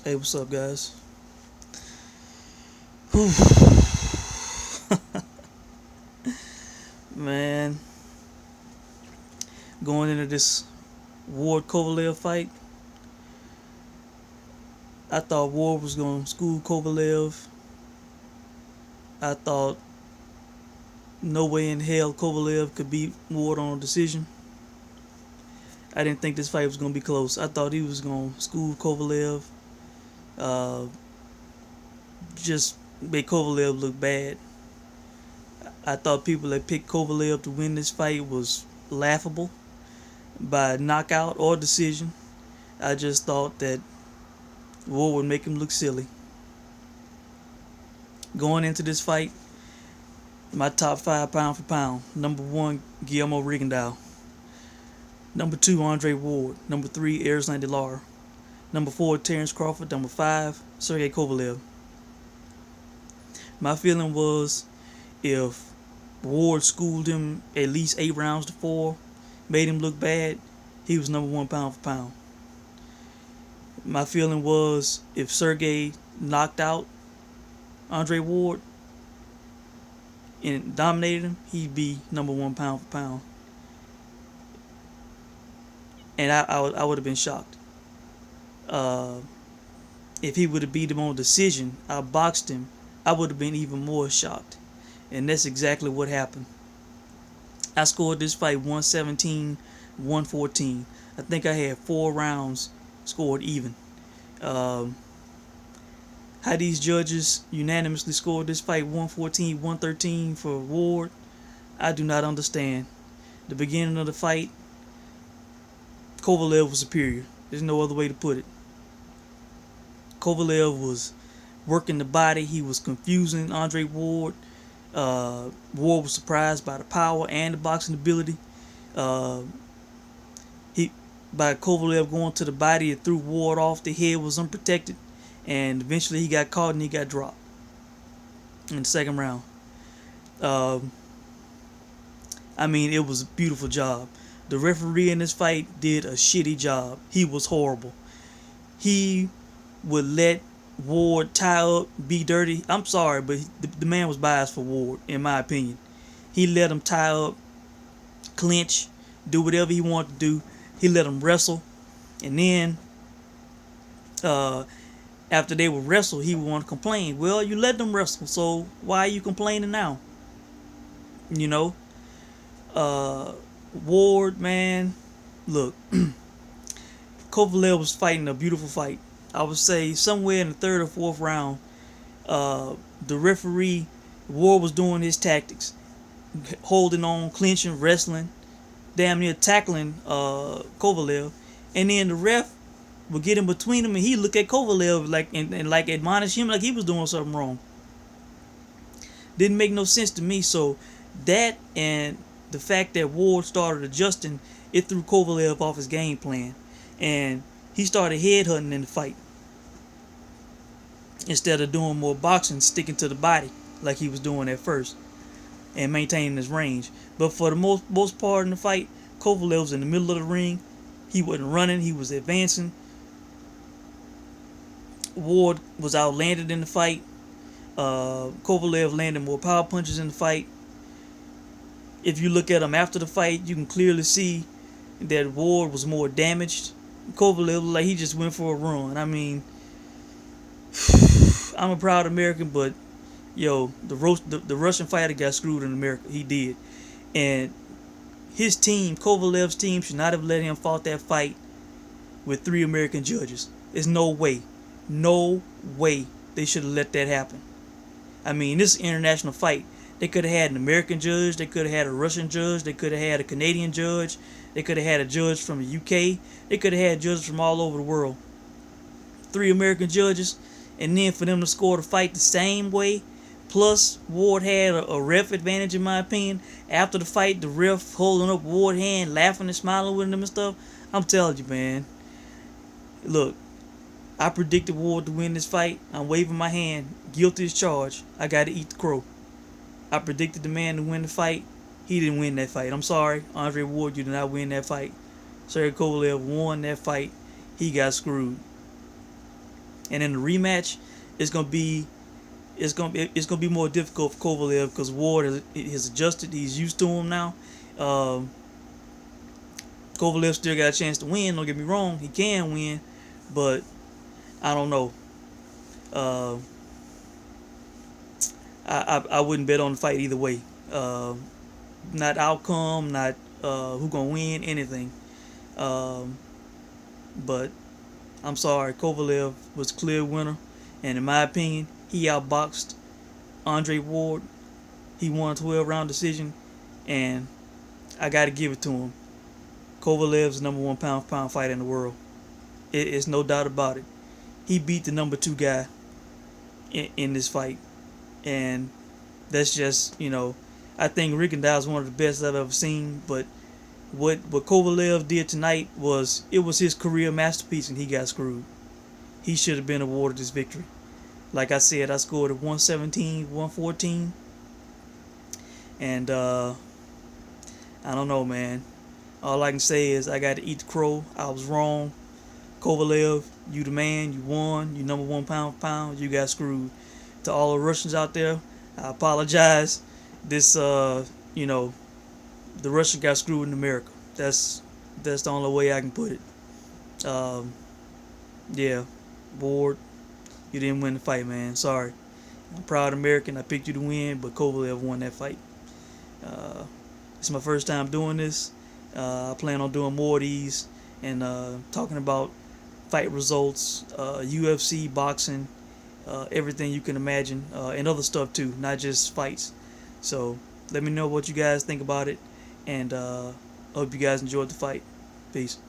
Hey, what's up, guys? Man, going into this Ward Kovalev fight, I thought Ward was going to school Kovalev. I thought no way in hell Kovalev could beat Ward on a decision. I didn't think this fight was going to be close. I thought he was going to school Kovalev, uh, just make Kovalev look bad. I thought people that picked Kovalev to win this fight was laughable by knockout or decision. I just thought that Ward would make him look silly. Going into this fight, my top five pound for pound. Number one, Guillermo Rigondeaux. Number two, Andre Ward. Number three, Erislandy Lara. Number four, Terrence Crawford. Number five, Sergey Kovalev. My feeling was if Ward schooled him at least 8 rounds to 4, made him look bad, he was number one pound for pound. My feeling was if Sergey knocked out Andre Ward and dominated him, he'd be number one pound for pound. And I would have been shocked. If he would have beat him on decision, I boxed him, I would have been even more shocked. And that's exactly what happened. I scored this fight 117-114. I think I had 4 rounds scored even. How these judges unanimously scored this fight 114-113 for Ward, I do not understand. The beginning of the fight, Kovalev was superior. There's no other way to put it. Kovalev was working the body. He was confusing Andre Ward. Ward was surprised by the power and the boxing ability. By Kovalev going to the body, it threw Ward off. The head was unprotected, and eventually he got caught and he got dropped in the second round. It was a beautiful job. The referee in this fight did a shitty job. He was horrible. He would let Ward tie up, be dirty. I'm sorry, but the man was biased for Ward, in my opinion. He let him tie up, clinch, do whatever he wanted to do. He let him wrestle. And then, after they would wrestle, he would want to complain. Well, you let them wrestle, so why are you complaining now? You know? Ward, man, look. Kovalev was fighting a beautiful fight. I would say somewhere in the 3rd or 4th round, the referee, Ward was doing his tactics, holding on, clinching, wrestling, damn near tackling Kovalev, and then the ref would get in between him and he look at Kovalev and admonish him like he was doing something wrong. Didn't make no sense to me. So that and the fact that Ward started adjusting, it threw Kovalev off his game plan, and he started headhunting in the fight instead of doing more boxing, sticking to the body like he was doing at first and maintaining his range. But for the most part in the fight, Kovalev was in the middle of the ring. He wasn't running, he was advancing. Ward was outlanded in the fight. Kovalev landed more power punches in the fight. If you look at him after the fight, you can clearly see that Ward was more damaged. Kovalev looked like he just went for a run. I mean, I'm a proud American, but the Russian fighter got screwed in America. He did. And his team, Kovalev's team, should not have let him fight that fight with 3 American judges. There's no way they should have let that happen. I mean, this is an international fight. They could have had an American judge, they could have had a Russian judge, they could have had a Canadian judge, they could have had a judge from the UK, they could have had judges from all over the world. 3 American judges, and then for them to score the fight the same way. Plus, Ward had a ref advantage, in my opinion. After the fight, the ref holding up Ward's hand, laughing and smiling with him and stuff. I'm telling you, man. Look, I predicted Ward to win this fight. I'm waving my hand. Guilty as charged. I got to eat the crow. I predicted the man to win the fight. He didn't win that fight. I'm sorry, Andre Ward, you did not win that fight. Sergey Kovalev won that fight. He got screwed. And in the rematch, it's gonna be it's gonna be more difficult for Kovalev because Ward has adjusted. He's used to him now. Um, Kovalev still got a chance to win. Don't get me wrong, he can win, but I don't know. Uh, I wouldn't bet on the fight either way. Not outcome, not who gonna win, anything. Um, but I'm sorry, Kovalev was clear winner, and in my opinion, he outboxed Andre Ward. He won a 12-round decision, and I got to give it to him. Kovalev's the number one pound for pound fighter in the world. It's no doubt about it. He beat the number two guy in this fight, and that's just, I think Rigondeaux is one of the best I've ever seen. But what Kovalev did tonight was his career masterpiece, and he got screwed. He should have been awarded this victory. Like I said, I scored at 117, 114, and I don't know, man. All I can say is I got to eat the crow. I was wrong. Kovalev, you the man. You won. You number one pound for pound. You got screwed. To all the Russians out there, I apologize. This, the Russians got screwed in America. That's the only way I can put it. Yeah, Ward, you didn't win the fight, man. Sorry. I'm proud American. I picked you to win, but Kovalev won that fight. It's my first time doing this. I plan on doing more of these and talking about fight results, UFC, boxing, everything you can imagine, and other stuff too, not just fights. So let me know what you guys think about it, and hope you guys enjoyed the fight. Peace.